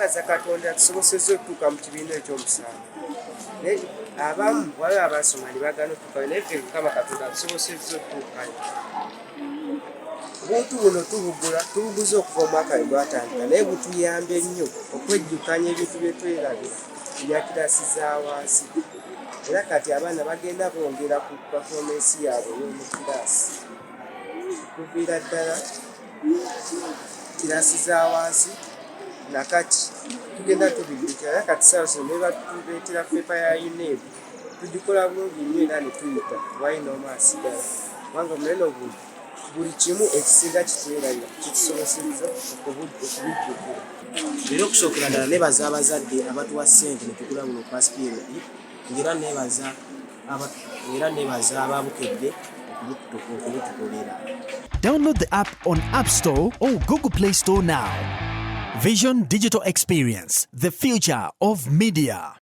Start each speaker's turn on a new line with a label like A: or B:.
A: twebaza Katonda tusobosezza okutuuka mu kibiina ekyomusanvu. Naye abamu waliwo abasoma ne bagaana okutuukayo naye ffe Mukama Katonda tusobosezza okutuukayo. Obuntu buno tubuguze okuva omwaka we gwatandika naye butuyambye nnyo okwejjukanya ebintu bye twerabira ebya kiraasi za wansi. Era kati abaana bagenda bongera ku pafoomensi yaabwe y'omu kiraasi. Kuviira ddala kiraasi za wansi nakati tugenda tubijjukira. Era kati saaso ne batuleetera pepa ya UNEB tugikola bulungi nnyo era ne tuyita wayina omu asigala. Kubanga munene obuntu buli kimu ekisinga kitwerabira kitusobosezza okubijjukira. Era okusookera ddala neebaza abazadde abatuwa ssente ne tugula buno pasipiyeri. Era neebaza aba Bukedde okubutukolera.
B: Download the app on App Store or Google Play Store now. Vision Digital Experience, the future of media.